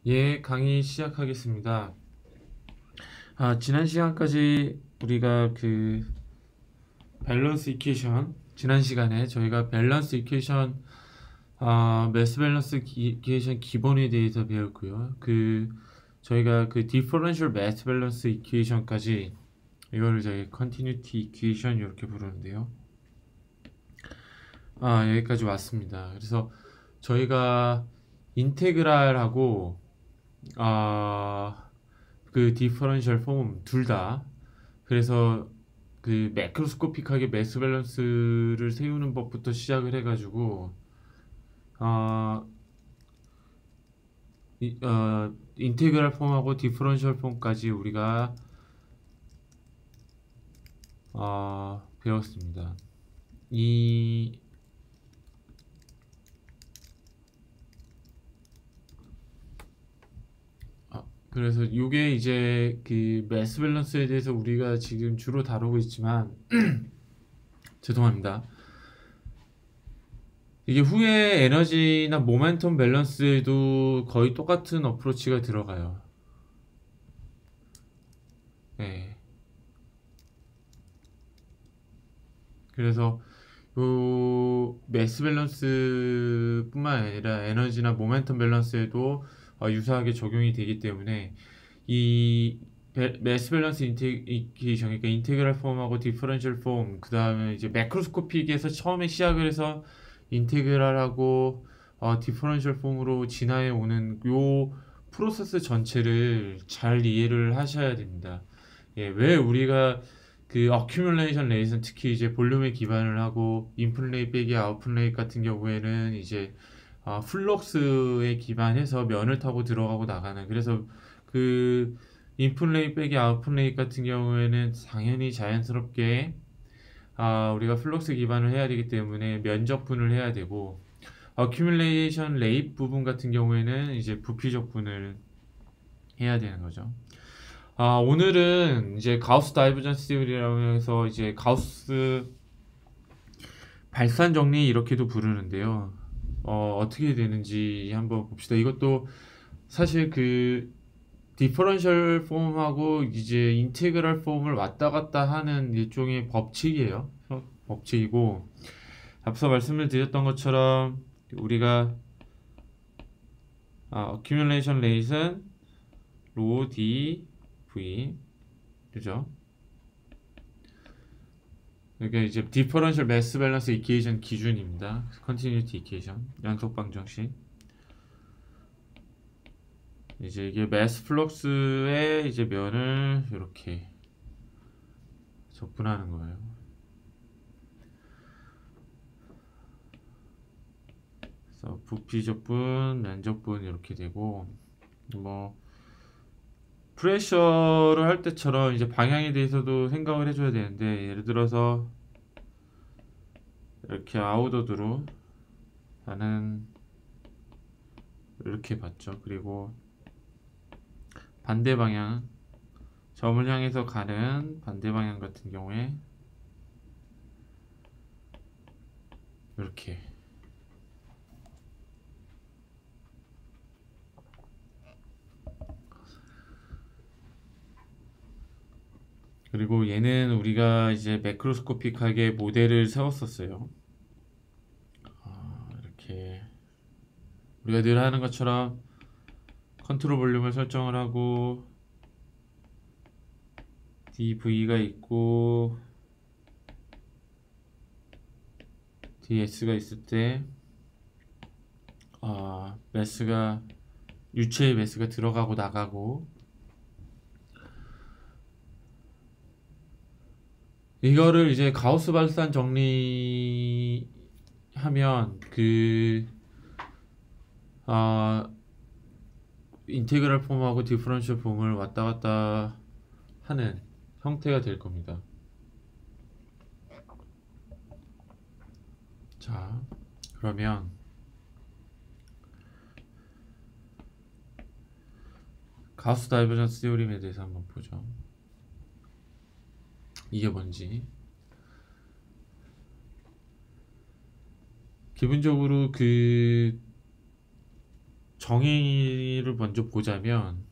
예, 강의 시작하겠습니다. 지난 시간까지 우리가 밸런스 이퀘이션, 지난 시간에 저희가 밸런스 이퀘이션, 매스 밸런스 이퀘이션 기본에 대해서 배웠고요. 저희가 디퍼런셜 매스 밸런스 이퀘이션까지 이거를 저희 컨티뉴티 이퀘이션 이렇게 부르는데요. 여기까지 왔습니다. 그래서 저희가 인테그랄하고 디퍼런셜 폼 둘 다, 그래서 매크로스코픽하게 매스 밸런스를 세우는 법부터 시작을 해가지고 어, 인테그랄 폼하고 디퍼런셜 폼까지 우리가 배웠습니다. 그래서 이게 이제 매스 밸런스에 대해서 우리가 지금 주로 다루고 있지만 죄송합니다. 이게 후에 에너지나 모멘텀 밸런스에도 거의 똑같은 어프로치가 들어가요. 네. 그래서 매스 밸런스 뿐만 아니라 에너지나 모멘텀 밸런스에도 유사하게 적용이 되기 때문에 이 매스 밸런스 인테그레이션, 그러니까 인테그랄 폼하고 디퍼런셜 폼, 그 다음에 이제 매크로스코픽에서 처음에 시작을 해서 인테그랄하고 디퍼런셜 폼으로 진화해 오는 요 프로세스 전체를 잘 이해를 하셔야 됩니다. 예, 왜 우리가 어큐뮬레이션 레이스는 특히 이제 볼륨에 기반을 하고 인풋 레이트 빼기 아웃풋 레이트 같은 경우에는 이제 플럭스에 기반해서 면을 타고 들어가고 나가는, 그래서 인풋 레이트 빼기 아웃풋 레이트 같은 경우에는 당연히 자연스럽게 우리가 플럭스 기반을 해야 되기 때문에 면적분을 해야 되고, 어큐뮬레이션 레이트 부분 같은 경우에는 이제 부피적분을 해야 되는 거죠. 오늘은 이제 가우스 다이버전스 티오리라고 해서 이제 가우스 발산 정리 이렇게도 부르는데요. 어떻게 되는지 한번 봅시다. 이것도 사실 디퍼런셜 폼하고 이제 인테그랄 폼을 왔다 갔다 하는 일종의 법칙이에요. 법칙이고, 앞서 말씀을 드렸던 것처럼 우리가 accumulation rate은 rho d v, 그죠? 그러니까 이제 differential mass balance equation 기준입니다. continuity equation, 연속 방정식. 이제 이게 mass flux의 이제 면을 이렇게 적분하는 거예요. 그래서 부피 적분, 면적분 이렇게 되고, 뭐 프레셔를 할 때처럼 이제 방향에 대해서도 생각을 해줘야 되는데, 예를 들어서 이렇게 아웃워드로 나는 이렇게 봤죠. 그리고 반대 방향, 점을 향해서 가는 반대 방향 같은 경우에 이렇게, 그리고 얘는 우리가 이제 매크로스코픽하게 모델을 세웠었어요. 이렇게 우리가 늘 하는 것처럼 컨트롤 볼륨을 설정을 하고 dv가 있고 ds가 있을 때 매스가, 유체의 매스가 들어가고 나가고, 이거를 이제 가우스 발산 정리하면 인테그랄 폼하고 디퍼런셜 폼을 왔다 갔다 하는 형태가 될 겁니다. 자, 그러면 가우스 다이버전스 티오림에 대해서 한번 보죠. 이게 뭔지. 기본적으로 정의를 먼저 보자면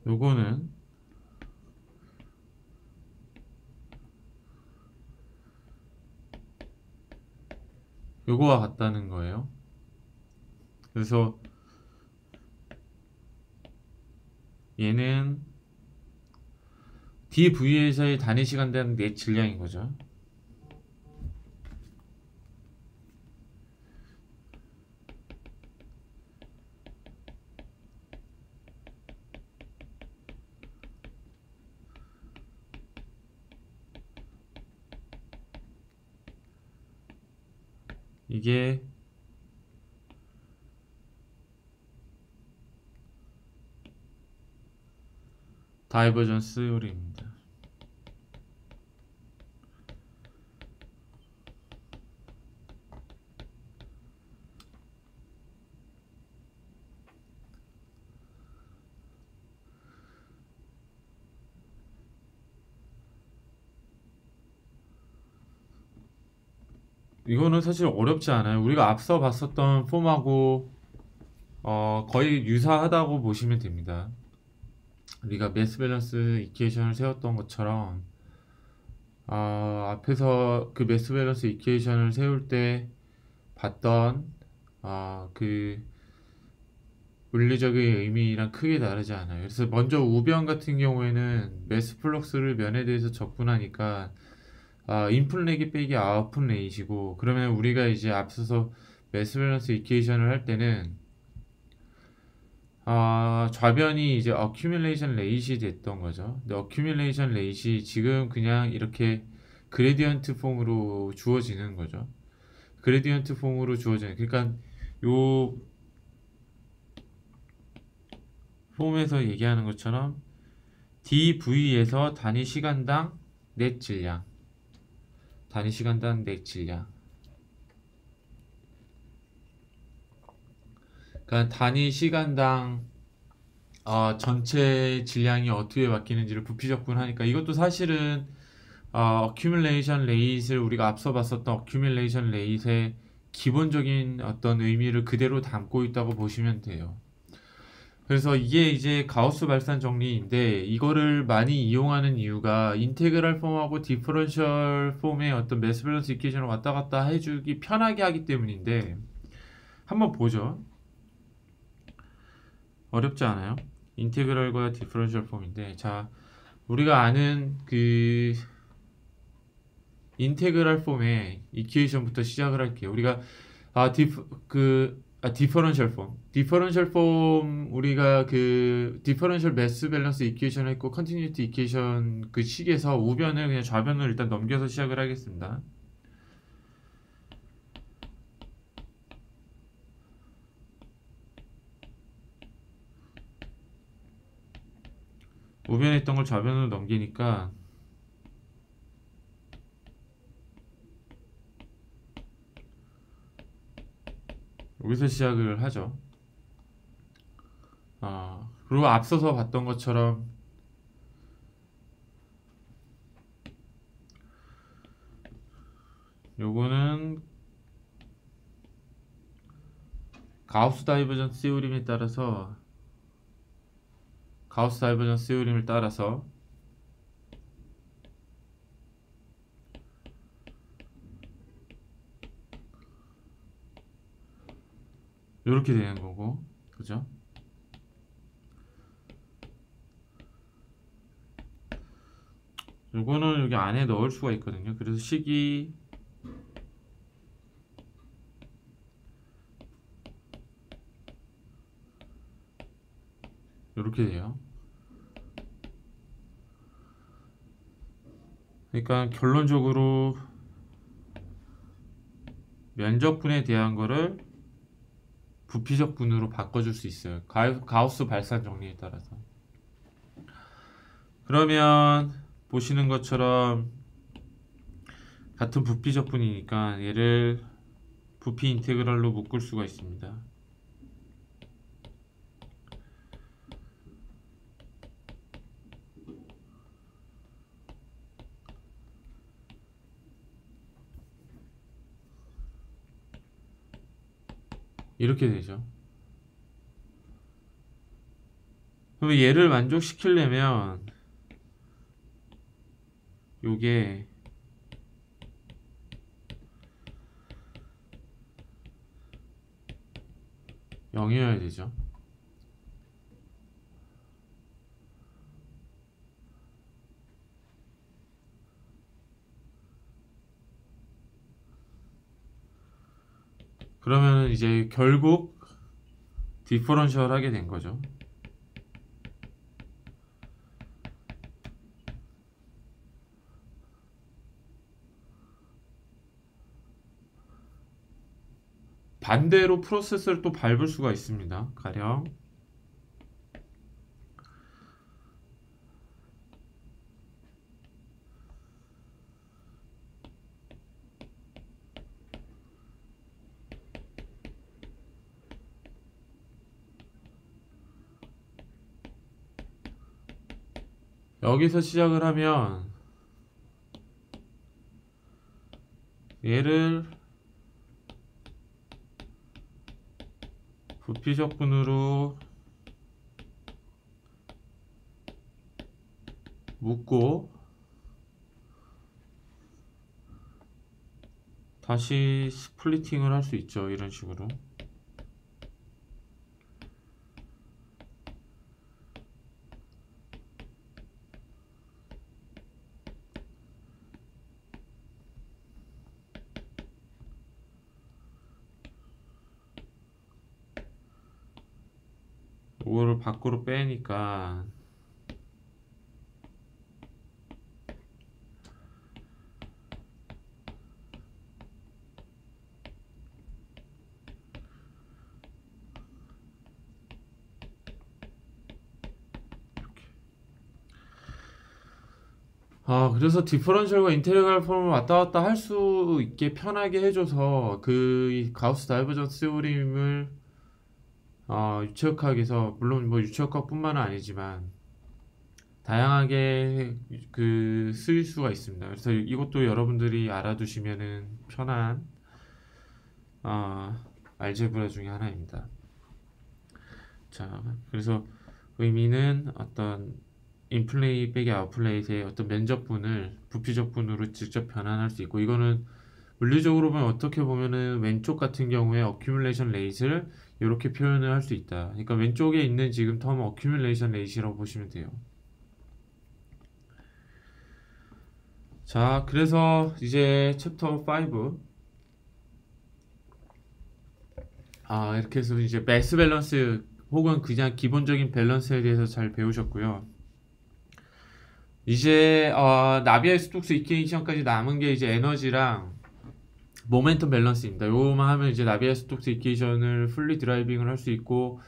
요거는 요거와 같다는 거예요. 그래서 얘는 DV에서의 단위 시간당 넷 질량인 거죠. 이게 다이버전스 요리입니다. 이거는 사실 어렵지 않아요. 우리가 앞서 봤었던 폼하고 거의 유사하다고 보시면 됩니다. 우리가 매스 밸런스 이퀘이션을 세웠던 것처럼 앞에서 그 매스 밸런스 이퀘이션을 세울 때 봤던 그 물리적인 의미랑 크게 다르지 않아요. 그래서 먼저 우변 같은 경우에는 매스 플럭스를 면에 대해서 적분하니까 인풋 레기 빼기 아웃풋 레이시고, 그러면 우리가 이제 앞서서 매스 밸런스 이퀘이션을 할 때는 좌변이 이제 어큐뮬레이션 레이시 됐던 거죠. 근데 어큐뮬레이션 레이시 지금 그냥 이렇게 그레디언트 폼으로 주어지는 거죠. 그레디언트 폼으로 주어지는, 그러니까 요 폼에서 얘기하는 것처럼 dv에서 단위 시간당 넷 질량, 단위 시간당 넷 질량, 그러니까 단위 시간당 전체 질량이 어떻게 바뀌는지를 부피 적분하니까, 이것도 사실은 어큐뮬레이션 레이스를 우리가 앞서 봤었던 어큐뮬레이션 레이스의 기본적인 어떤 의미를 그대로 담고 있다고 보시면 돼요. 그래서 이게 이제 가우스 발산 정리인데, 이거를 많이 이용하는 이유가 인테그랄 폼하고 디퍼런셜 폼의 어떤 매스 밸런스 이퀘이션을 왔다 갔다 해주기 편하게 하기 때문인데, 한번 보죠. 어렵지 않아요. 인테그랄과 디퍼런셜 폼인데, 자, 우리가 아는 그 인테그랄 폼의 이퀘이션부터 시작을 할게요. 우리가 디퍼런셜 폼. 디퍼런셜 폼, 우리가 그 디퍼런셜 매스 밸런스 이퀘이션 했고 컨티뉴티 이퀘이션 그 식에서 우변을 그냥 좌변을 일단 넘겨서 시작을 하겠습니다. 우변에 있던 걸 좌변으로 넘기니까 여기서 시작을 하죠. 그리고 앞서서 봤던 것처럼 요거는 가우스 다이버전스 세오림에 따라서 이렇게 되는 거고, 그죠? 요거는 여기 안에 넣을 수가 있거든요. 그래서 식이 이렇게 돼요. 그러니까 결론적으로 면적분에 대한 거를 부피적분으로 바꿔줄 수 있어요. 가우스 발산 정리에 따라서. 그러면 보시는 것처럼 같은 부피적분이니까 얘를 부피 인테그랄로 묶을 수가 있습니다. 이렇게 되죠. 그럼 얘를 만족시키려면 요게 0이어야 되죠. 그러면 이제 결국 디퍼런셜 하게 된 거죠. 반대로 프로세스를 또 밟을 수가 있습니다. 가령 여기서 시작을 하면 얘를 부피적분으로 묶고 다시 스플리팅을 할 수 있죠. 이런 식으로. 이거를 밖으로 빼니까 그래서 디퍼런셜과 인테그랄 폼을 왔다 갔다 할 수 있게 편하게 해줘서 그 가우스 다이버전스 세오림을 유체역학에서 물론 뭐 유체역학뿐만은 아니지만 다양하게 그 쓰일 수가 있습니다. 그래서 이것도 여러분들이 알아두시면은 편한 알제브라 중에 하나입니다. 자, 그래서 의미는 어떤 인플레이 빼기 아웃플레이트의 어떤 면적분을 부피적분으로 직접 변환할 수 있고, 이거는 물리적으로 보면 어떻게 보면은 왼쪽 같은 경우에 어큐뮬레이션 레이트를 이렇게 표현을 할 수 있다. 그러니까 왼쪽에 있는 지금 텀은 어큐뮬레이션 레이트라고 보시면 돼요. 자, 그래서 이제 챕터 5 이렇게 해서 이제 매스 밸런스 혹은 그냥 기본적인 밸런스에 대해서 잘 배우셨고요. 이제 나비알 스톡스 이퀘이션까지 남은 게 이제 에너지랑 모멘텀 밸런스입니다. 요거만 하면 이제 나비알 스톡스 이퀘이션을 풀리 드라이빙을 할 수 있고,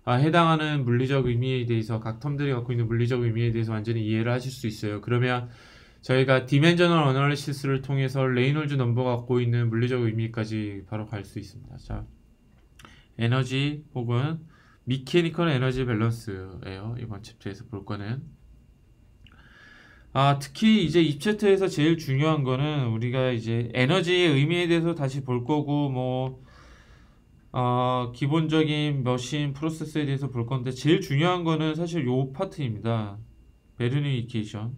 해당하는 물리적 의미에 대해서 각 텀들이 갖고 있는 물리적 의미에 대해서 완전히 이해를 하실 수 있어요. 그러면 저희가 디멘저널 어널리시스를 통해서 레이놀즈 넘버가 갖고 있는 물리적 의미까지 바로 갈 수 있습니다. 자, 에너지 혹은 미케니컬 에너지 밸런스예요. 이번 챕터에서 볼 거는. 특히 이제 이 챕터에서 제일 중요한 거는 우리가 이제 에너지의 의미에 대해서 다시 볼 거고, 뭐 기본적인 머신 프로세스에 대해서 볼 건데, 제일 중요한 거는 사실 요 파트입니다. 베르닝 이퀘이션.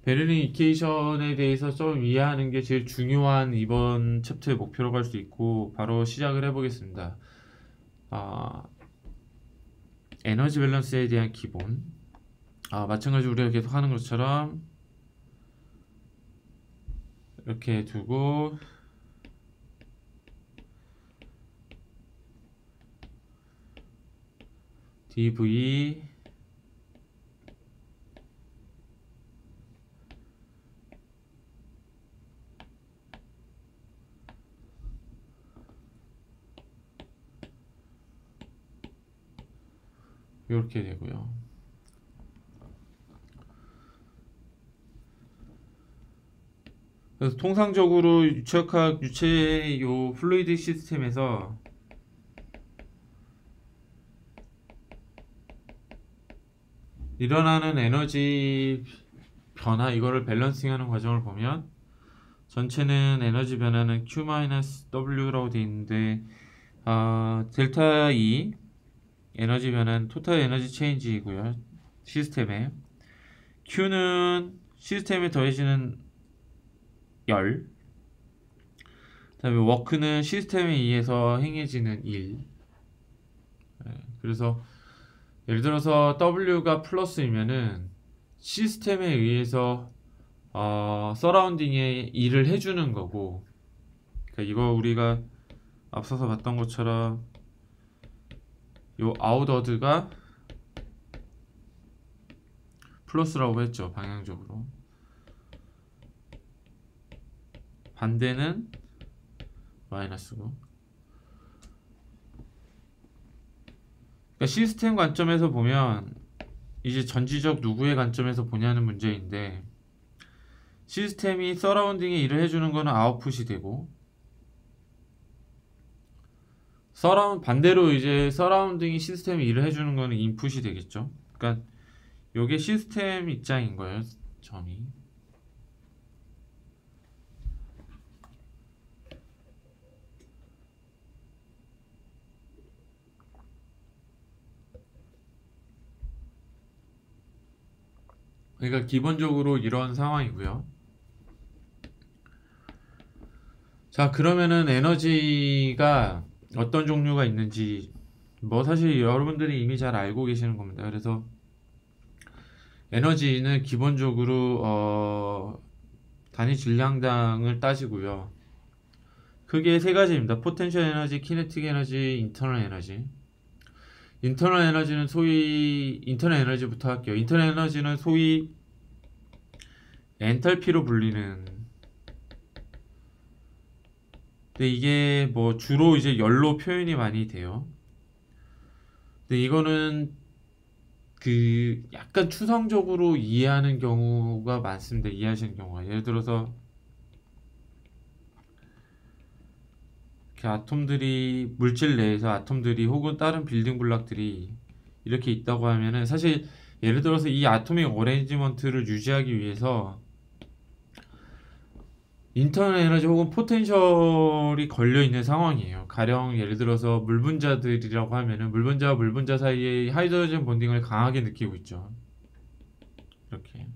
베르닝 이퀘이션에 대해서 좀 이해하는 게 제일 중요한 이번 챕터의 목표라고 할 수 있고, 바로 시작을 해보겠습니다. 에너지 밸런스에 대한 기본. 마찬가지로 우리가 계속 하는 것처럼 이렇게 두고 dv 이렇게 되고요. 그래서 통상적으로 유체역학 유체의 요 플루이드 시스템에서 일어나는 에너지 변화, 이거를 밸런싱하는 과정을 보면 전체는 에너지 변화는 Q-W라고 되어 있는데, 델타 E 에너지 변환 토탈 에너지 체인지이고요. 시스템에 Q는 시스템에 더해지는 열, 그다음에 워크는 시스템에 의해서 행해지는 일. 그래서 예를 들어서 W가 플러스이면은 시스템에 의해서 서라운딩에 일을 해주는 거고, 그러니까 이거 우리가 앞서서 봤던 것처럼 요 아웃워드가 플러스라고 했죠. 방향적으로. 반대는 마이너스고. 그러니까 시스템 관점에서 보면 이제 전지적 누구의 관점에서 보냐는 문제인데, 시스템이 서라운딩에 일을 해주는 거는 아웃풋이 되고, 반대로 이제 서라운딩이 시스템에 일을 해주는 거는 인풋이 되겠죠. 그러니까 요게 시스템 입장인 거예요. 점이. 그러니까 기본적으로 이런 상황이고요. 자, 그러면은 에너지가 어떤 종류가 있는지 뭐 사실 여러분들이 이미 잘 알고 계시는 겁니다. 그래서 에너지는 기본적으로 단위 질량당을 따지고요. 크게 세 가지입니다. 포텐셜 에너지, 키네틱 에너지, 인터널 에너지. 인터널 에너지는 소위 인터널 에너지부터 할게요. 인터널 에너지는 소위 엔탈피로 불리는, 근데 이게 뭐 주로 이제 열로 표현이 많이 돼요. 근데 이거는 그 약간 추상적으로 이해하는 경우가 많습니다. 이해하시는 경우가. 예를 들어서 이렇게 아톰들이, 물질 내에서 아톰들이 혹은 다른 빌딩 블록들이 이렇게 있다고 하면은, 사실 예를 들어서 이 아토믹 어레인지먼트를 유지하기 위해서 인터널 에너지 혹은 포텐셜이 걸려 있는 상황이에요. 가령 예를 들어서 물 분자들이라고 하면은 물 분자와 물 분자 사이에 하이드로젠 본딩을 강하게 느끼고 있죠. 이렇게.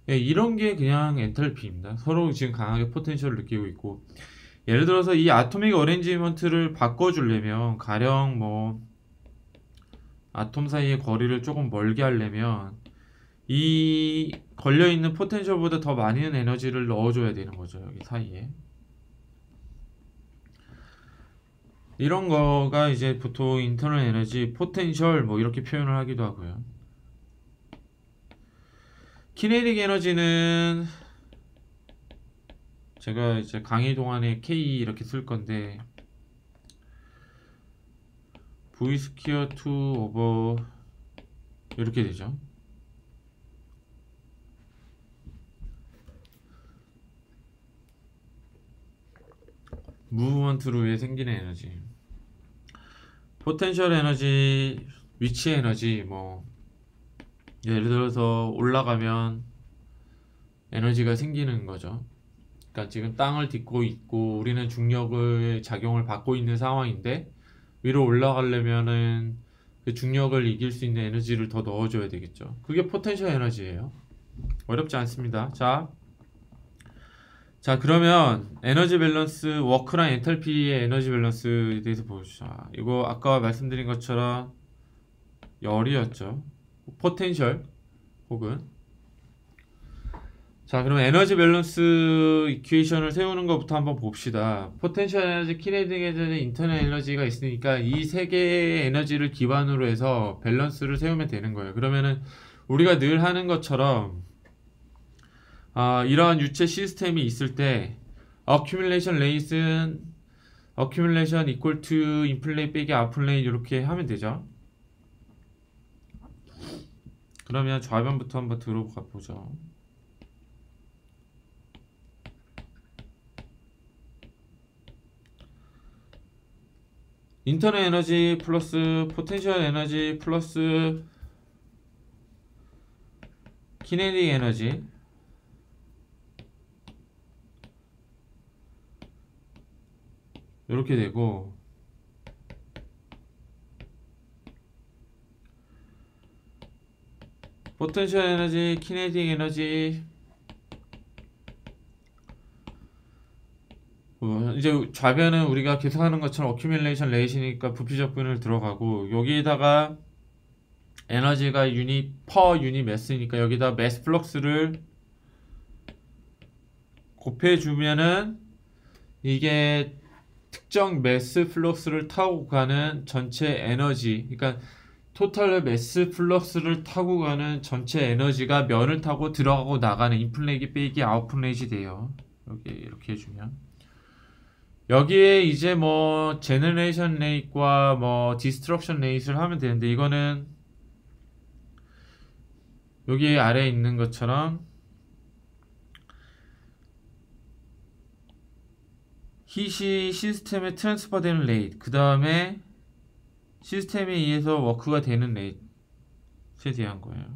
예, 이런 게 그냥 엔탈피입니다. 서로 지금 강하게 포텐셜을 느끼고 있고, 예를 들어서 이 아토믹 어레인지먼트를 바꿔주려면, 가령 뭐 아톰 사이의 거리를 조금 멀게 하려면 이 걸려있는 포텐셜보다 더 많은 에너지를 넣어줘야 되는 거죠. 여기 사이에. 이런 거가 이제 보통 인터널 에너지, 포텐셜 뭐 이렇게 표현을 하기도 하고요. 키네틱 에너지는 제가 이제 강의 동안에 K 이렇게 쓸 건데, V 스퀘어 2 오버 이렇게 되죠. 무브먼트로 에 생기는 에너지. 포텐셜 에너지, 위치 에너지, 뭐 예를 들어서 올라가면 에너지가 생기는 거죠. 그러니까 지금 땅을 딛고 있고 우리는 중력의 작용을 받고 있는 상황인데, 위로 올라가려면은 그 중력을 이길 수 있는 에너지를 더 넣어줘야 되겠죠. 그게 포텐셜 에너지예요. 어렵지 않습니다. 자 그러면 에너지 밸런스, 워크랑 엔탈피의 에너지 밸런스에 대해서 보시죠. 이거 아까 말씀드린 것처럼 열이었죠. 포텐셜 혹은, 자 그럼 에너지 밸런스 이퀘이션을 세우는 것부터 한번 봅시다. 포텐셜 에너지, 키네틱 에너지, 인터널 에너지가 있으니까 이 세 개의 에너지를 기반으로 해서 밸런스를 세우면 되는 거예요. 그러면은 우리가 늘 하는 것처럼 이러한 유체 시스템이 있을 때 accumulation rate는 accumulation equal to inplane 빼기 outplane 이렇게 하면 되죠. 그러면 좌변부터 한번 들어가 보죠. 인터널 에너지 플러스 포텐셜 에너지 플러스 키네틱 에너지 이렇게 되고, 포텐셜 에너지, 키네틱 에너지, 이제 좌변은 우리가 계속 하는 것처럼 어큐뮬레이션 레이시니까 부피 적분을 들어가고, 여기에다가 에너지가 유닛 퍼 유닛 매스니까 여기다 매스 플럭스를 곱해주면은 이게 특정 매스 플럭스를 타고 가는 전체 에너지, 그러니까 토탈 매스 플럭스를 타고 가는 전체 에너지가 면을 타고 들어가고 나가는 인플레이기 빼기 아웃플레이지 돼요. 여기 이렇게 해주면 여기에 이제 뭐 제너레이션 레이트과 뭐 디스트럭션 레이트를 하면 되는데, 이거는 여기 아래에 있는 것처럼 힛이 시스템에 트랜스퍼 되는 레이트, 그 다음에 시스템에 의해서 워크가 되는 레이트에 대한 거예요.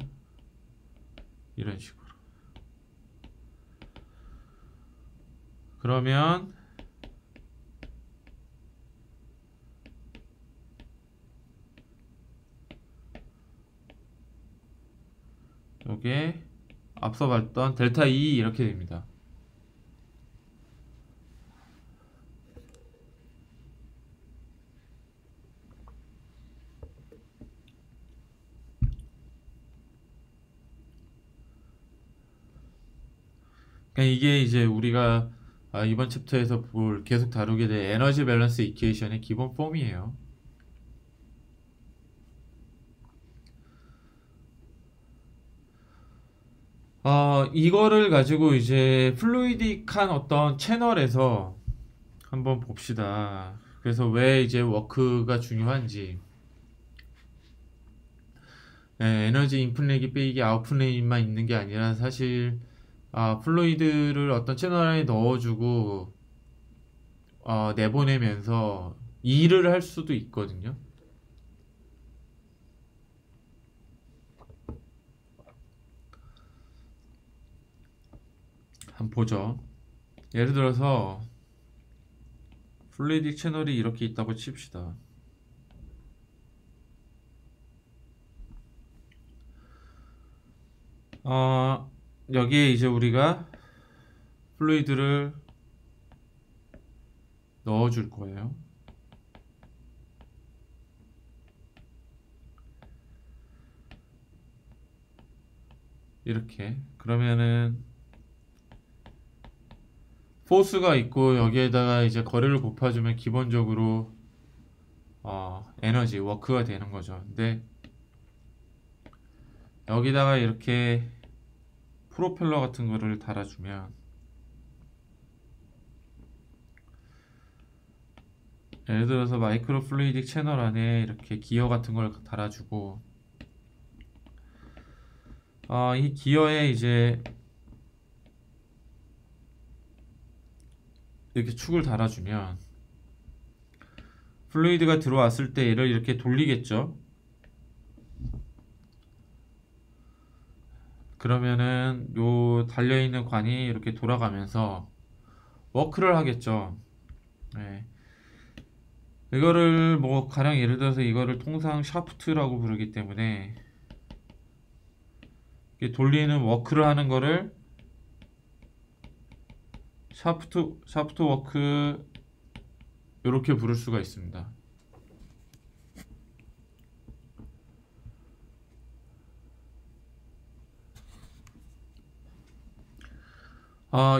이런 식으로. 그러면 요게 앞서 봤던 델타 E 이렇게 됩니다. 그러니까 이게 이제 우리가 이번 챕터에서 계속 다루게 될 에너지 밸런스 이퀘이션의 기본 폼이에요. 이거를 가지고 이제 플루이딕한 어떤 채널에서 한번 봅시다. 그래서 왜 이제 워크가 중요한지. 에너지 인풋렉이 빼기 아웃풋렉만 있는 게 아니라 사실 플루이드를 어떤 채널 안에 넣어주고 내보내면서 일을 할 수도 있거든요. 한번 보죠. 예를 들어서 플루이딕 채널이 이렇게 있다고 칩시다. 여기에 이제 우리가 플루이드를 넣어줄 거예요. 이렇게. 그러면은 포스가 있고 여기에다가 이제 거리를 곱해주면 기본적으로 에너지, 워크가 되는 거죠. 근데 여기다가 이렇게 프로펠러 같은 거를 달아주면, 예를 들어서 마이크로 플루이딕 채널 안에 이렇게 기어 같은 걸 달아주고, 이 기어에 이제 이렇게 축을 달아주면 플루이드가 들어왔을 때 얘를 이렇게 돌리겠죠. 그러면은 요 달려있는 관이 이렇게 돌아가면서 워크를 하겠죠. 네. 이거를 뭐 가령 예를 들어서 이거를 통상 샤프트라고 부르기 때문에 이렇게 돌리는 워크를 하는 거를 샤프트 워크 이렇게 부를 수가 있습니다.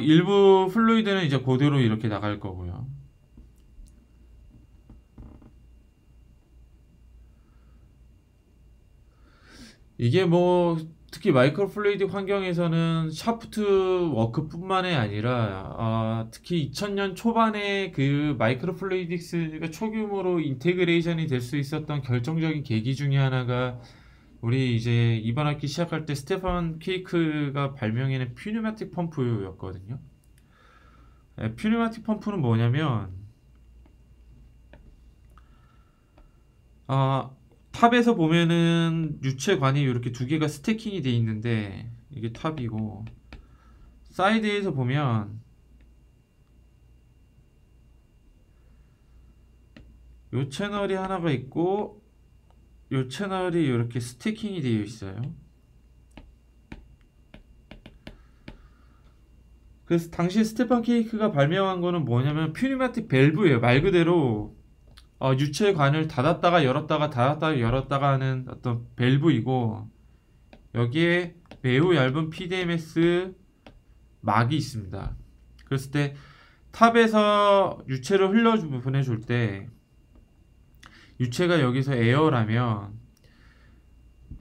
일부 플루이드는 이제 그대로 이렇게 나갈 거고요. 이게 뭐 특히 마이크로 플루이딕 환경에서는 샤프트 워크뿐만이 아니라 특히 2000년 초반에 그 마이크로 플루이딕스가 초규모로 인테그레이션이 될 수 있었던 결정적인 계기 중에 하나가, 우리 이제 이번 학기 시작할 때 스테판 퀘이크가 발명해낸 퓨뉴마틱 펌프였거든요. 퓨뉴마틱 펌프는 뭐냐면 탑에서 보면은 유체관이 이렇게 두 개가 스태킹이 돼 있는데, 이게 탑이고, 사이드에서 보면 요 채널이 하나가 있고 요 채널이 이렇게 스태킹이 되어 있어요. 그래서 당시 스테판 케이크가 발명한 거는 뭐냐면 퓨니마틱 밸브예요. 말 그대로 유체관을 닫았다가 열었다가 닫았다가 열었다가 하는 어떤 밸브이고, 여기에 매우 얇은 PDMS 막이 있습니다. 그랬을 때 탑에서 유체를 보내줄 때, 유체가 여기서 에어라면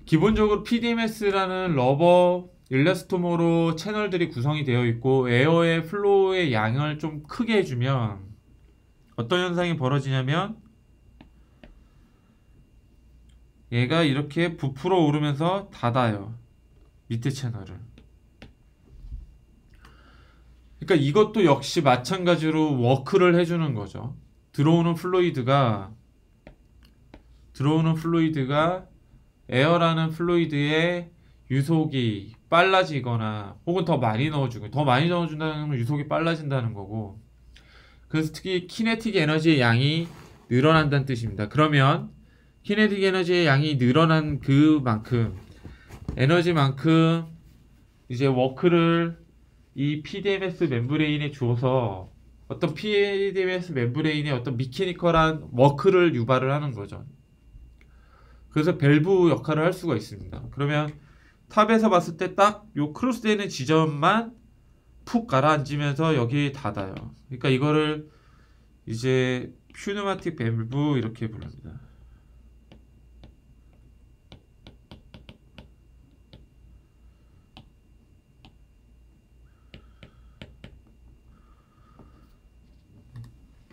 기본적으로 PDMS라는 러버 일라스토모로 채널들이 구성이 되어 있고, 에어의 플로우의 양을 좀 크게 해주면 어떤 현상이 벌어지냐면 얘가 이렇게 부풀어 오르면서 닫아요, 밑에 채널을. 그러니까 이것도 역시 마찬가지로 워크를 해주는 거죠. 들어오는 플루이드가 에어라는 플루이드의 유속이 빨라지거나 혹은 더 많이 넣어준다는 건 유속이 빨라진다는 거고, 그래서 특히 키네틱 에너지의 양이 늘어난다는 뜻입니다. 그러면 키네틱 에너지의 양이 늘어난 그만큼 에너지만큼 이제 워크를 이 PDMS 멤브레인에 주어서 어떤 PDMS 멤브레인의 어떤 미케니컬한 워크를 유발을 하는 거죠. 그래서 밸브 역할을 할 수가 있습니다. 그러면 탑에서 봤을 때 딱 요 크로스되는 지점만 푹 가라앉으면서 여기 닫아요. 그러니까 이거를 이제 퓨니마틱 밸브 이렇게 부릅니다.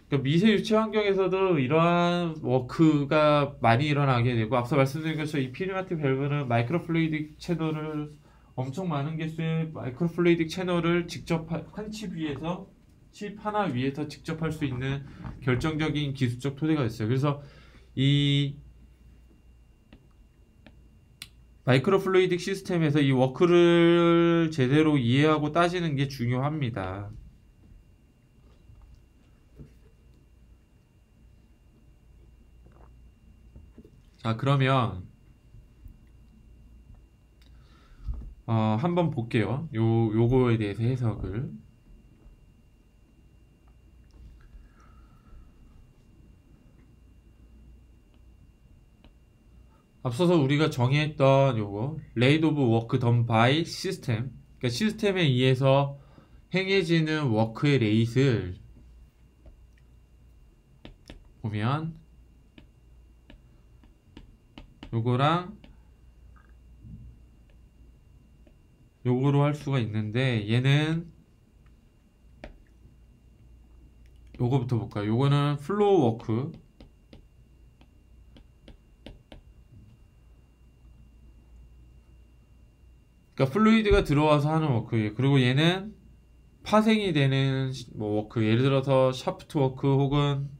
그러니까 미세 유체 환경에서도 이러한 워크가 많이 일어나게 되고, 앞서 말씀드린 것처럼 이 퓨니마틱 밸브는 마이크로 플루이딕 채널을 엄청 많은 개수의 마이크로 플루이딕 채널을 직접 한 칩 하나 위에서 직접 할 수 있는 결정적인 기술적 토대가 있어요. 그래서 이 마이크로 플루이딕 시스템에서 이 워크를 제대로 이해하고 따지는 게 중요합니다. 자, 그러면 한번 볼게요. 요거에 대해서 해석을. 앞서서 우리가 정의했던 요거 레이드 오브 워크 던 바이 시스템, 그러니까 시스템에 의해서 행해지는 워크의 레이트를 보면 요거랑 요거로 할 수가 있는데, 얘는 요거부터 볼까요? 요거는 플로우 워크, 그러니까 플루이드가 들어와서 하는 워크예요. 그리고 얘는 파생이 되는 뭐 워크, 예를 들어서 샤프트 워크 혹은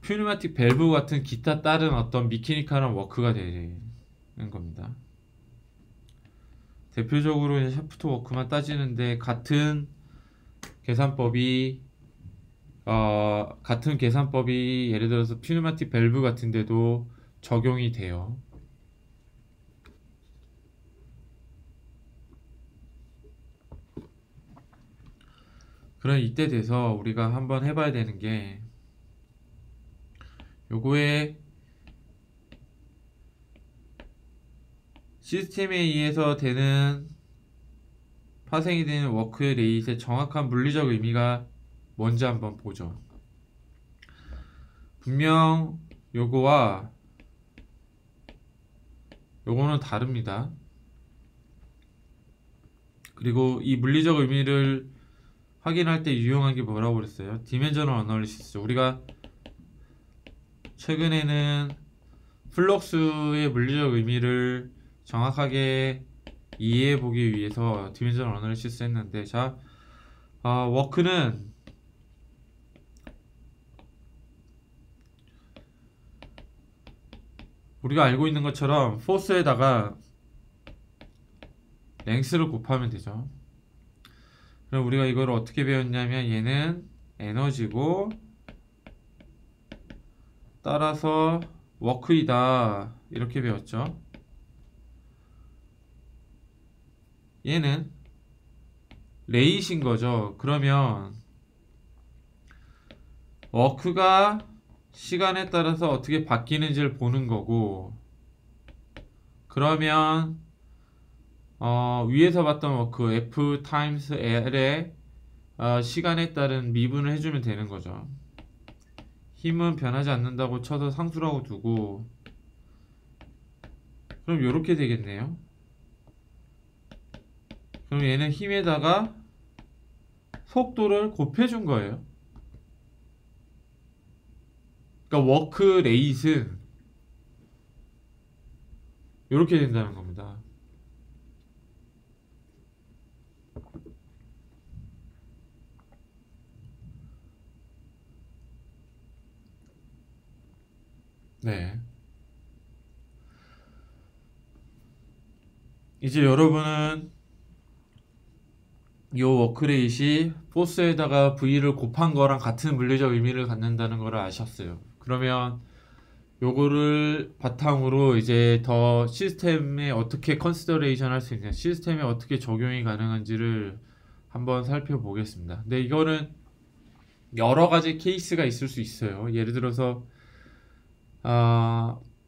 퓨니마틱 밸브 같은 기타 다른 어떤 미케니컬한 워크가 되는 겁니다. 대표적으로 이제 샤프트 워크만 따지는데 같은 계산법이 예를 들어서 퓨니마틱 밸브 같은 데도 적용이 돼요. 그럼 이때 돼서 우리가 한번 해봐야 되는 게, 요거에 시스템에 의해서 파생이 되는 워크의 레이트의 정확한 물리적 의미가 뭔지 한번 보죠. 분명 요거는 다릅니다. 그리고 이 물리적 의미를 확인할 때 유용한 게 뭐라고 그랬어요? 디멘저널 어널리시스. 우리가 최근에는 플럭스의 물리적 의미를 정확하게 이해해 보기 위해서 디멘저널 어널리시스 했는데, 자, 워크는 우리가 알고 있는 것처럼 포스에다가 랭스를 곱하면 되죠. 그럼 우리가 이걸 어떻게 배웠냐면 얘는 에너지고 따라서 워크이다 이렇게 배웠죠. 얘는 레이트인 거죠. 그러면 워크가 시간에 따라서 어떻게 바뀌는지를 보는 거고, 그러면 위에서 봤던 워크 F 타임스 L의 시간에 따른 미분을 해주면 되는 거죠. 힘은 변하지 않는다고 쳐서 상수라고 두고, 그럼 요렇게 되겠네요. 그럼 얘는 힘에다가 속도를 곱해준 거예요. 그러니까 워크 레이트는 요렇게 된다는 겁니다. 네. 이제 여러분은 요 워크레이트이 포스에다가 V를 곱한 거랑 같은 물리적 의미를 갖는다는 걸 아셨어요. 그러면 요거를 바탕으로 이제 더 시스템에 어떻게 컨시더레이션 할 수 있냐, 시스템에 어떻게 적용이 가능한지를 한번 살펴보겠습니다. 근데 이거는 여러 가지 케이스가 있을 수 있어요. 예를 들어서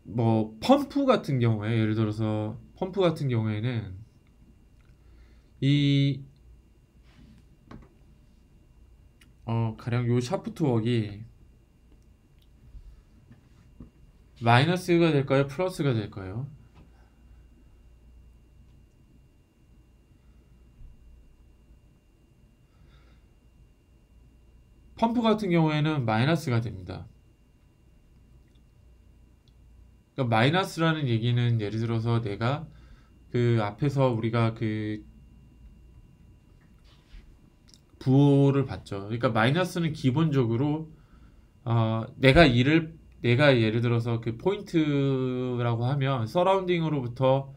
뭐 펌프 같은 경우에, 예를 들어서 펌프 같은 경우에는 이 가령 요 샤프트 웍이 마이너스가 될까요? 플러스가 될까요? 펌프 같은 경우에는 마이너스가 됩니다. 그러니까 마이너스라는 얘기는 예를 들어서 내가 그 앞에서 우리가 그 부호를 봤죠. 그러니까 마이너스는 기본적으로 내가 예를 들어서 그 포인트라고 하면 서라운딩으로부터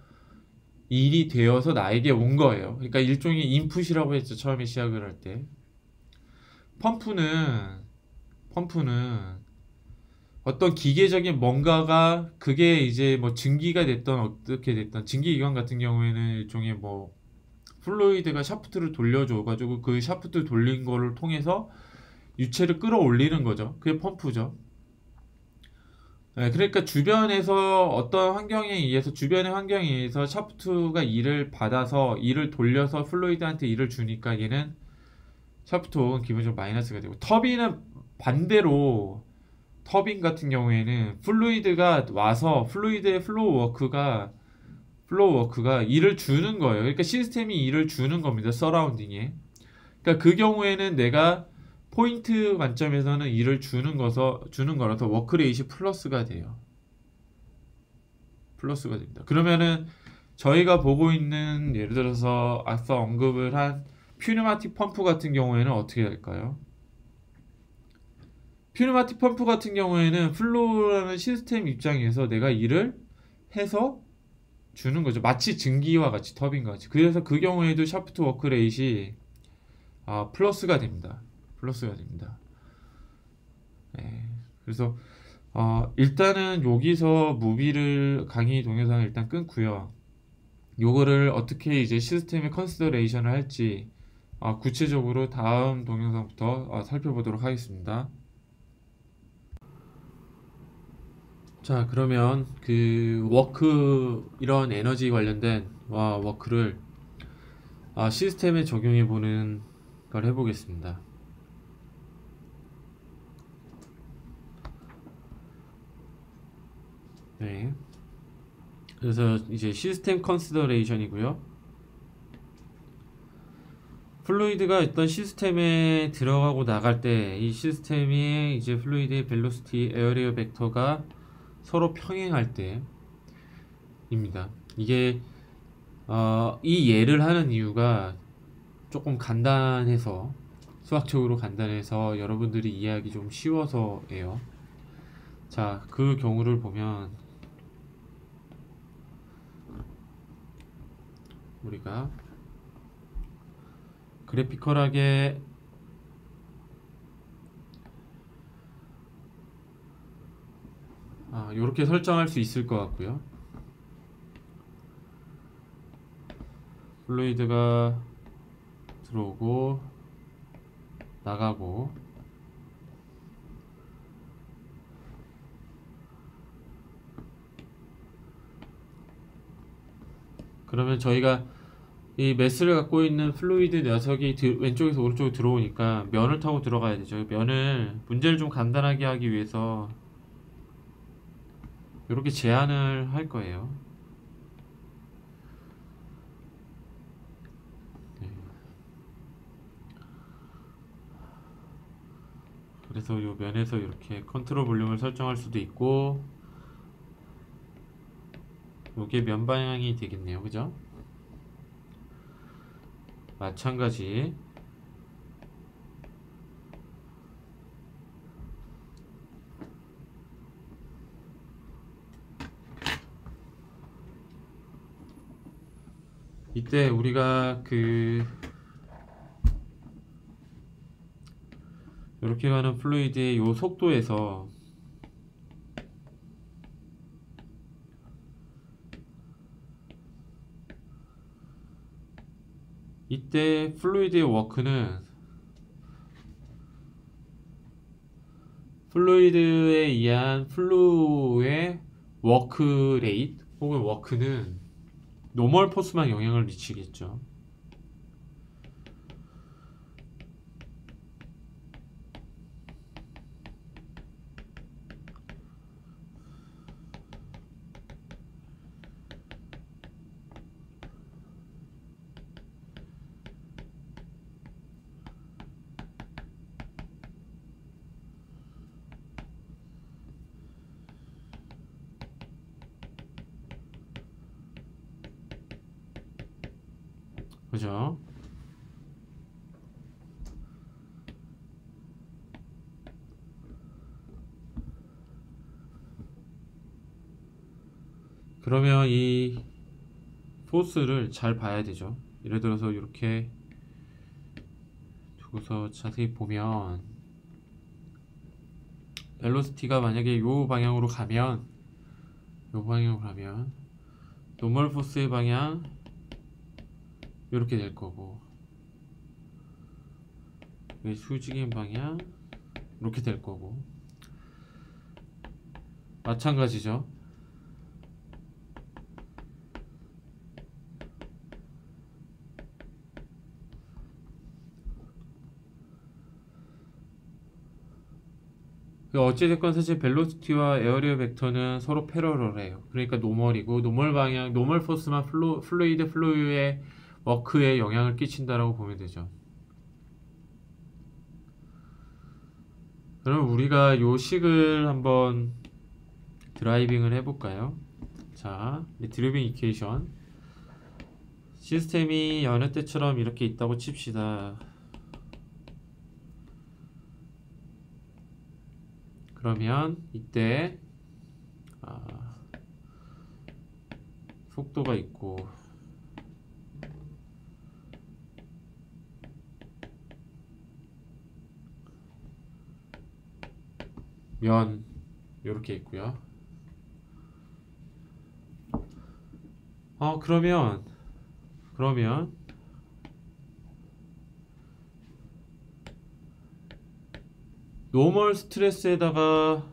일이 되어서 나에게 온 거예요. 그러니까 일종의 인풋이라고 했죠. 처음에 시작을 할 때. 펌프는 어떤 기계적인 뭔가가, 그게 이제 뭐 증기가 됐던 어떻게 됐던, 증기기관 같은 경우에는 일종의 뭐 플루이드가 샤프트를 돌려줘 가지고 그 샤프트 돌린 거를 통해서 유체를 끌어올리는 거죠. 그게 펌프죠. 네, 그러니까 주변에서 어떤 환경에 의해서, 주변의 환경에 의해서 샤프트가 일을 받아서 일을 돌려서 플루이드한테 일을 주니까 얘는 샤프트는 기본적으로 마이너스가 되고, 터빈은 반대로, 터빈 같은 경우에는 플루이드가 와서 플루이드의 플로우 워크가 일을 주는 거예요. 그러니까 시스템이 일을 주는 겁니다. 서라운딩에. 그러니까 그 경우에는 내가 포인트 관점에서는 일을 주는 거라서 워크레이시 플러스가 돼요. 플러스가 됩니다. 그러면은 저희가 보고 있는, 예를 들어서 아까 언급을 한 퓨니마틱 펌프 같은 경우에는 어떻게 될까요? 퓨니마틱 펌프 같은 경우에는 플로우라는 시스템 입장에서 내가 일을 해서 주는 거죠. 마치 증기와 같이, 터빈과 같이. 그래서 그 경우에도 샤프트 워크 레이트이 플러스가 됩니다. 네. 그래서 일단은 여기서 무비를, 강의 동영상을 일단 끊고요. 요거를 어떻게 이제 시스템의 컨시더레이션을 할지 구체적으로 다음 동영상부터 살펴보도록 하겠습니다. 자, 그러면 그 워크, 이런 에너지 관련된 워크를 시스템에 적용해 보는 걸 해보겠습니다. 네. 그래서 이제 시스템 컨시더레이션이고요. 플루이드가 어떤 시스템에 들어가고 나갈 때 이 시스템이 이제 플루이드의 벨로시티, 에어리어 벡터가 서로 평행할 때입니다. 이게 이 예를 하는 이유가 조금 간단해서, 수학적으로 간단해서 여러분들이 이해하기 좀 쉬워서예요. 자, 그 경우를 보면 우리가 그래피컬하게 이렇게 설정할 수 있을 것 같고요. 플루이드가 들어오고 나가고, 그러면 저희가 이 매스를 갖고 있는 플루이드 녀석이 왼쪽에서 오른쪽으로 들어오니까 면을 타고 들어가야 되죠. 면을 문제를 좀 간단하게 하기 위해서 이렇게 제한을 할 거예요. 네. 그래서 이 면에서 이렇게 컨트롤 볼륨을 설정할 수도 있고, 이게 면 방향이 되겠네요. 그죠? 마찬가지 이때 우리가 이렇게 가는 플루이드의 요 속도에서 이때 플루이드의 워크는 플루이드에 의한 플루의 워크 레이트 혹은 워크는 노멀 포스만 영향을 미치겠죠. 그죠? 그러면 이 포스를 잘 봐야 되죠. 예를 들어서 이렇게 두고서 자세히 보면 벨로시티가 만약에 요 방향으로 가면 노멀 포스의 방향 이렇게 될 거고, 수직인 방향 이렇게 될 거고, 마찬가지죠. 어찌됐건 사실 벨로시티와 에어리어 벡터는 서로 패러럴해요. 그러니까 노멀이고, 노멀 방향, 노멀 포스만 플루이드 플로우의 워크에 영향을 끼친다라고 보면 되죠. 그럼 우리가 요 식을 한번 드라이빙을 해볼까요? 자, 드리빙 이퀘이션. 시스템이 여느 때처럼 이렇게 있다고 칩시다. 그러면 이때 속도가 있고, 면 이렇게 있고요. 그러면 노멀 스트레스에다가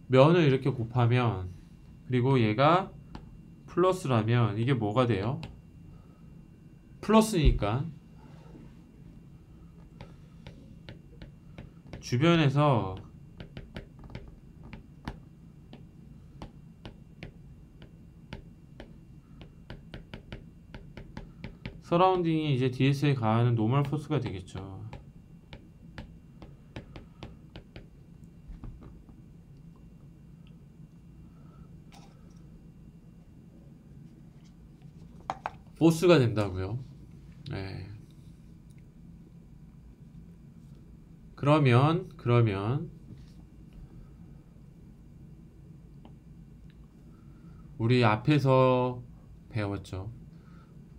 면을 이렇게 곱하면, 그리고 얘가 플러스라면 이게 뭐가 돼요? 플러스니까 주변에서 서라운딩이 이제 DS에 가하는 노멀 포스가 되겠죠. 포스가 된다고요. 네. 그러면 우리 앞에서 배웠죠.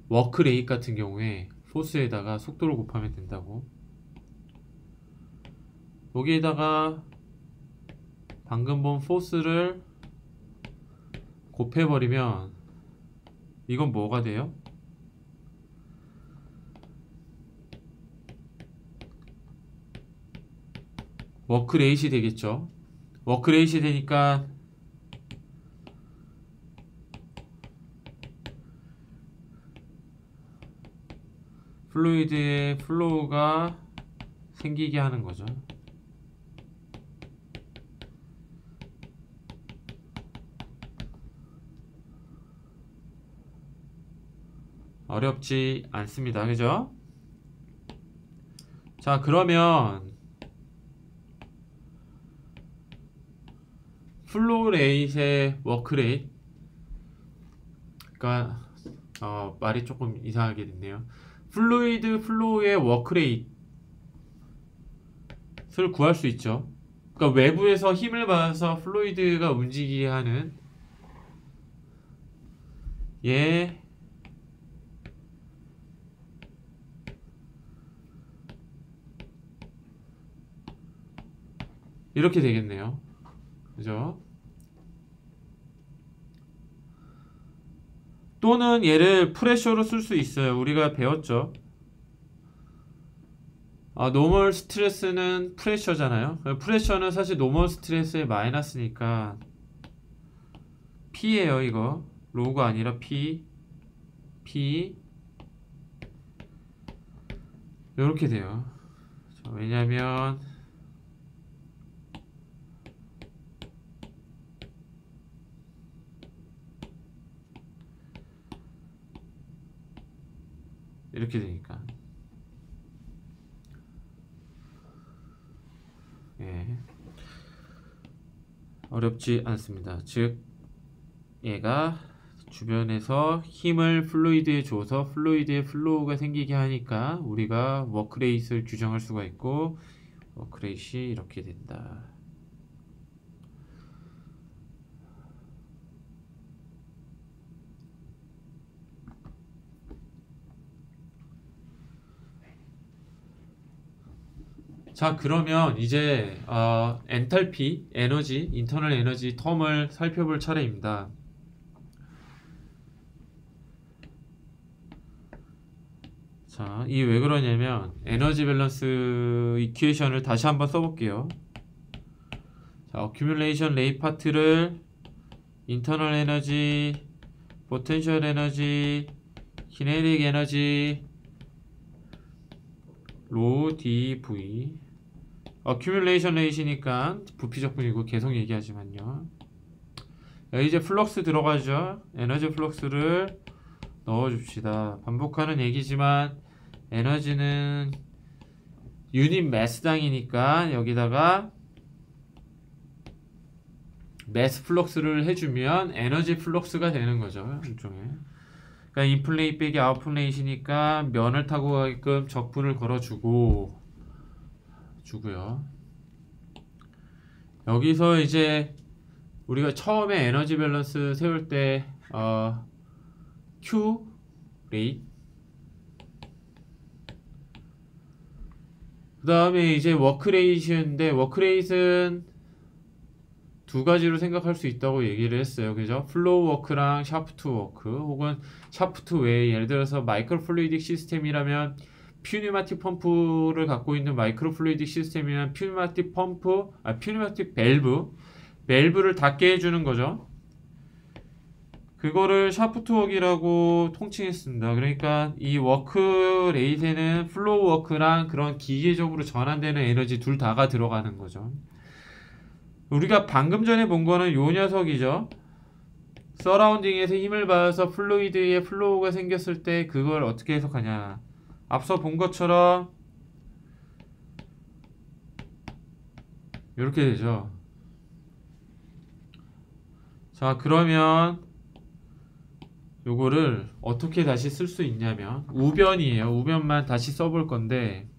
워크 레이트 같은 경우에 포스에다가 속도를 곱하면 된다고. 여기에다가 방금 본 포스를 곱해버리면 이건 뭐가 돼요? 워크 레이트이 되겠죠. 워크 레이트이 되니까 플루이드의 플로우가 생기게 하는 거죠. 어렵지 않습니다. 그죠? 자, 그러면 플로우 레이트의 워크 레이트, 그러니까 말이 조금 이상하게 됐네요. 플루이드 플로우의 워크 레이트를 구할 수 있죠. 그러니까 외부에서 힘을 받아서 플루이드가 움직이게 하는 얘 이렇게 되겠네요. 그죠? 또는 얘를 프레셔로 쓸 수 있어요. 우리가 배웠죠. 노멀 스트레스는 프레셔잖아요. 프레셔는 사실 노멀 스트레스의 마이너스니까 P예요. 이거 로우가 아니라 P 이렇게 돼요. 왜냐면 이렇게 되니까. 예. 어렵지 않습니다. 즉 얘가 주변에서 힘을 플루이드에 줘서 플루이드에 플로우가 생기게 하니까 우리가 워크레이트를 규정할 수가 있고, 워크레이트이 이렇게 된다. 자, 그러면 이제 엔탈피, 에너지, 인터널 에너지 텀을 살펴볼 차례입니다. 자, 이게 왜 그러냐면 에너지 밸런스 이퀘이션을 다시 한번 써볼게요. 자, 어큐뮬레이션 레이트 파트를 인터널 에너지, 포텐셜 에너지, 키네틱 에너지, 로 dv, 어큐뮬레이션 레이트니까 부피적분이고 계속 얘기하지만요. 여기 이제 플럭스 들어가죠. 에너지 플럭스를 넣어줍시다. 반복하는 얘기지만 에너지는 유닛 매스당이니까 여기다가 매스 플럭스를 해주면 에너지 플럭스가 되는 거죠. 일종의. 그러니까 인플레이트 빼기 아웃플레이트니까 면을 타고 가게끔 적분을 걸어주고 주고요. 여기서 이제 우리가 처음에 에너지 밸런스 세울 때 Q 레이트, 그 다음에 이제 워크 레이트인데 워크 레이트는 두 가지로 생각할 수 있다고 얘기를 했어요. 그죠? 플로우 워크랑 샤프트 워크, 혹은 샤프트 외에 예를 들어서 마이크로 플루이딕 시스템이라면 퓨니마틱 펌프를 갖고 있는 마이크로 플루이딕 시스템이면 퓨니마틱 펌프, 퓨니마틱 밸브를 닫게 해주는 거죠. 그거를 샤프트 워크라고 통칭했습니다. 그러니까 이 워크 레이트에는 플로우 워크랑 그런 기계적으로 전환되는 에너지 둘 다가 들어가는 거죠. 우리가 방금 전에 본 거는 요 녀석이죠. 서라운딩에서 힘을 받아서 플루이드에 플로우가 생겼을 때 그걸 어떻게 해석하냐. 앞서 본 것처럼 이렇게 되죠. 자, 그러면 요거를 어떻게 다시 쓸 수 있냐면 우변이에요. 우변만 다시 써볼 건데,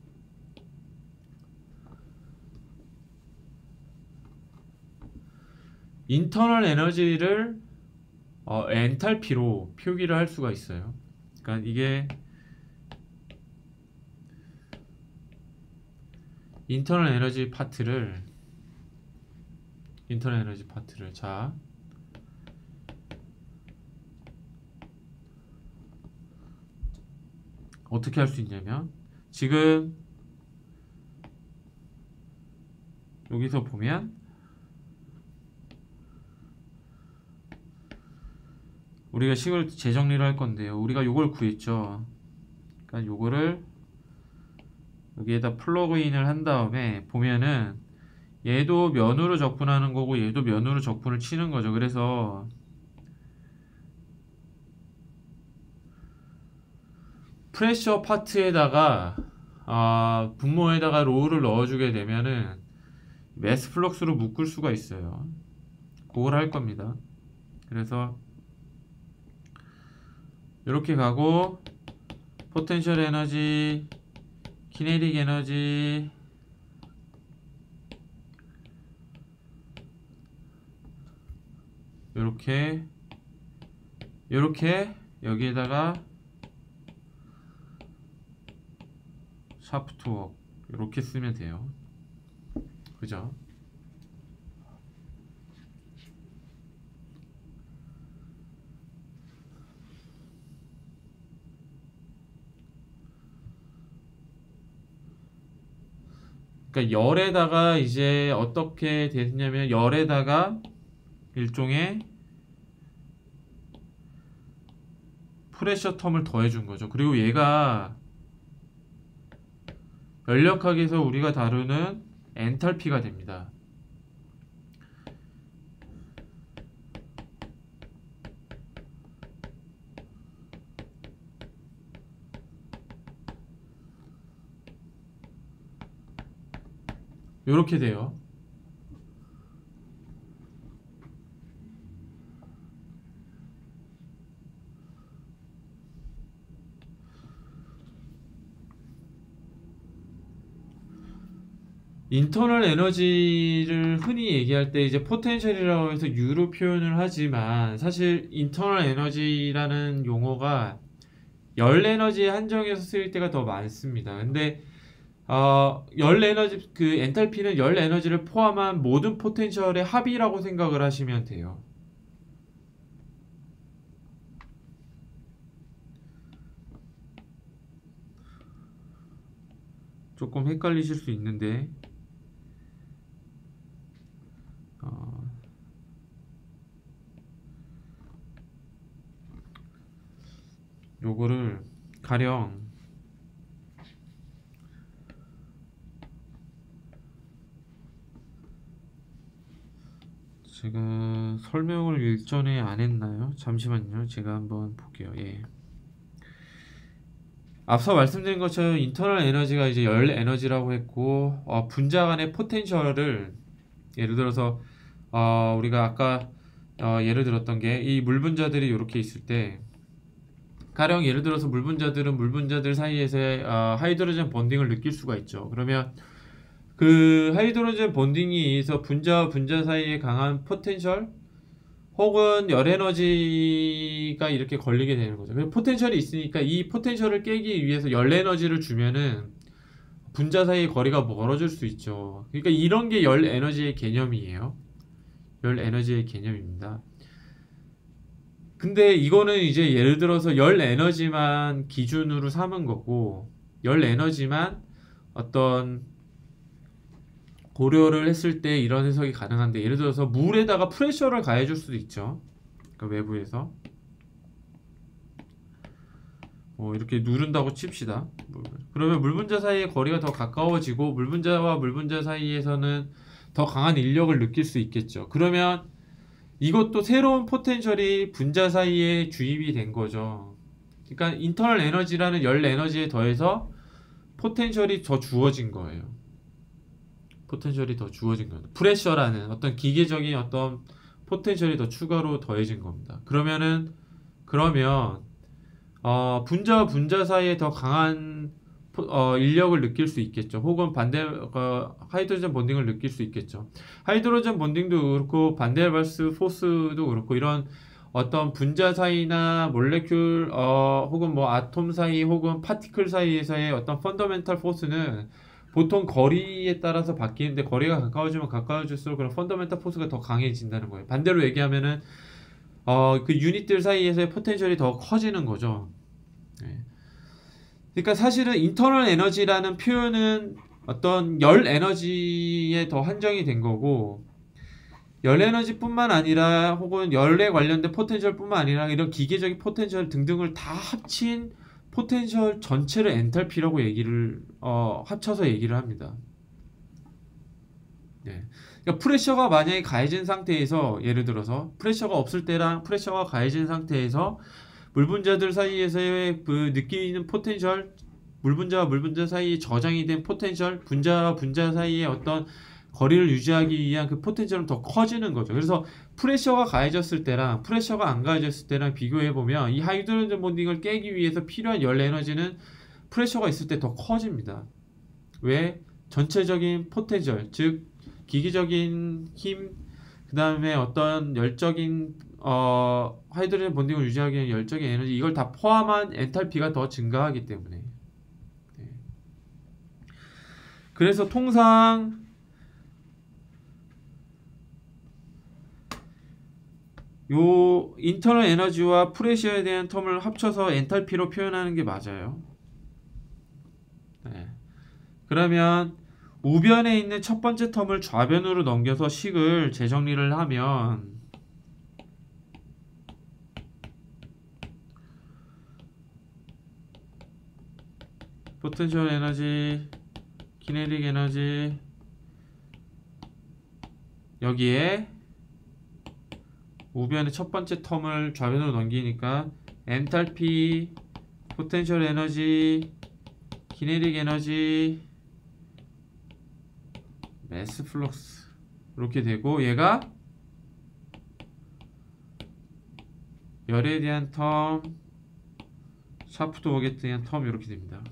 인터널 에너지를 엔탈피로 표기를 할 수가 있어요. 그러니까 이게 인터널 에너지 파트를 자 어떻게 할 수 있냐면 지금 여기서 보면 우리가 식을 재정리를 할 건데요. 우리가 요걸 구했죠. 그러니까 요거를 여기에다 플러그인을 한 다음에 보면은 얘도 면으로 적분하는 거고 얘도 면으로 적분을 치는 거죠. 그래서 프레셔 파트에다가 분모에다가 로우를 넣어주게 되면은 매스 플럭스로 묶을 수가 있어요. 그걸 할 겁니다. 그래서 이렇게 가고 포텐셜 에너지, 키네틱 에너지, 요렇게 여기에다가 샤프트 워크 이렇게 쓰면 돼요. 그죠? 그러니까 열에다가 이제 어떻게 됐냐면 열에다가 일종의 프레셔 텀을 더해준 거죠. 그리고 얘가 열역학에서 우리가 다루는 엔탈피가 됩니다. 요렇게 돼요. 인터널 에너지를 흔히 얘기할 때 이제 포텐셜이라고 해서 U로 표현을 하지만 사실 인터널 에너지라는 용어가 열 에너지에 한정해서 쓰일 때가 더 많습니다. 근데 열 에너지 그 엔탈피는 열 에너지를 포함한 모든 포텐셜의 합이라고 생각을 하시면 돼요. 조금 헷갈리실 수 있는데 요거를 가령 제가 설명을 일전에 안 했나요? 잠시만요. 제가 한번 볼게요. 예. 앞서 말씀드린 것처럼 인터널 에너지가 이제 열 에너지라고 했고 분자 간의 포텐셜을 예를 들어서 우리가 아까 예를 들었던 게 이 물분자들이 이렇게 있을 때 가령 예를 들어서 물분자들은 물분자들 사이에서의 하이드로젠 본딩을 느낄 수가 있죠. 그러면 그 하이드로젠 본딩이 의해서 분자와 분자 사이에 강한 포텐셜 혹은 열 에너지가 이렇게 걸리게 되는 거죠. 그래서 포텐셜이 있으니까 이 포텐셜을 깨기 위해서 열 에너지를 주면은 분자 사이의 거리가 멀어질 수 있죠. 그러니까 이런 게 열 에너지의 개념이에요. 열 에너지의 개념입니다. 근데 이거는 이제 예를 들어서 열 에너지만 기준으로 삼은 거고 열 에너지만 어떤 고려를 했을 때 이런 해석이 가능한데 예를 들어서 물에다가 프레셔를 가해줄 수도 있죠. 그러니까 외부에서 이렇게 누른다고 칩시다. 그러면 물분자 사이의 거리가 더 가까워지고 물분자와 물분자 사이에서는 더 강한 인력을 느낄 수 있겠죠. 그러면 이것도 새로운 포텐셜이 분자 사이에 주입이 된 거죠. 그러니까 인터널 에너지라는 열 에너지에 더해서 포텐셜이 더 주어진 거예요. 포텐셜이 더 주어진 거예요. 프레셔라는 어떤 기계적인 어떤 포텐셜이 더 추가로 더해진 겁니다. 그러면 분자와 분자 사이에 더 강한 인력을 느낄 수 있겠죠. 혹은 하이드로젠 본딩을 느낄 수 있겠죠. 하이드로젠 본딩도 그렇고 반데르발스 포스도 그렇고 이런 어떤 분자 사이나 몰레큘 혹은 뭐 아톰 사이 혹은 파티클 사이에서의 어떤 펀더멘탈 포스는 보통 거리에 따라서 바뀌는데 거리가 가까워지면 가까워질수록 그런 펀더멘탈 포스가 더 강해진다는 거예요. 반대로 얘기하면은 그 유닛들 사이에서의 포텐셜이 더 커지는 거죠. 네. 그러니까 사실은 인터널 에너지라는 표현은 어떤 열 에너지에 더 한정이 된 거고 열 에너지뿐만 아니라 혹은 열에 관련된 포텐셜뿐만 아니라 이런 기계적인 포텐셜 등등을 다 합친 포텐셜 전체를 엔탈피라고 얘기를 합쳐서 얘기를 합니다. 네. 그러니까 프레셔가 만약에 가해진 상태에서 예를 들어서 프레셔가 없을 때랑 프레셔가 가해진 상태에서 물 분자들 사이에서의 그 느끼는 포텐셜 물분자와 물분자 사이에 저장이 된 포텐셜 분자와 분자 사이의 어떤 거리를 유지하기 위한 그 포텐셜은 더 커지는 거죠. 그래서 프레셔가 가해졌을 때랑 프레셔가 안 가해졌을 때랑 비교해 보면 이 하이드로젠 본딩을 깨기 위해서 필요한 열 에너지는 프레셔가 있을 때 더 커집니다. 왜? 전체적인 포텐셜, 즉 기기적인 힘, 그 다음에 어떤 열적인 하이드로젠 본딩을 유지하기 위한 열적인 에너지 이걸 다 포함한 엔탈피가 더 증가하기 때문에. 네. 그래서 통상 요 인터널 에너지와 프레셔에 대한 텀을 합쳐서 엔탈피로 표현하는 게 맞아요. 네. 그러면 우변에 있는 첫 번째 텀을 좌변으로 넘겨서 식을 재정리를 하면 포텐셜 에너지, 키네틱 에너지 여기에 우변의 첫 번째 텀을 좌변으로 넘기니까 엔탈피, 포텐셜 에너지, 키네틱 에너지, 매스 플럭스 이렇게 되고 얘가 열에 대한 텀, 샤프트 워겟에 대한 텀 이렇게 됩니다.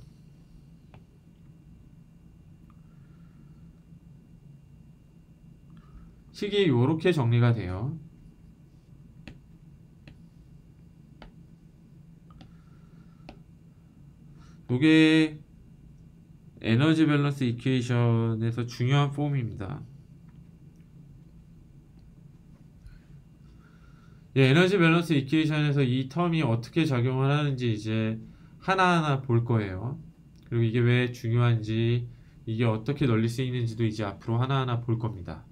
식이 이렇게 정리가 돼요. 이게 에너지 밸런스 이퀘이션에서 중요한 폼입니다. 에너지 밸런스 이퀘이션에서 이 텀이 어떻게 작용을 하는지 이제 하나하나 볼 거예요. 그리고 이게 왜 중요한지, 이게 어떻게 널리 쓰이는지도 이제 앞으로 하나하나 볼 겁니다.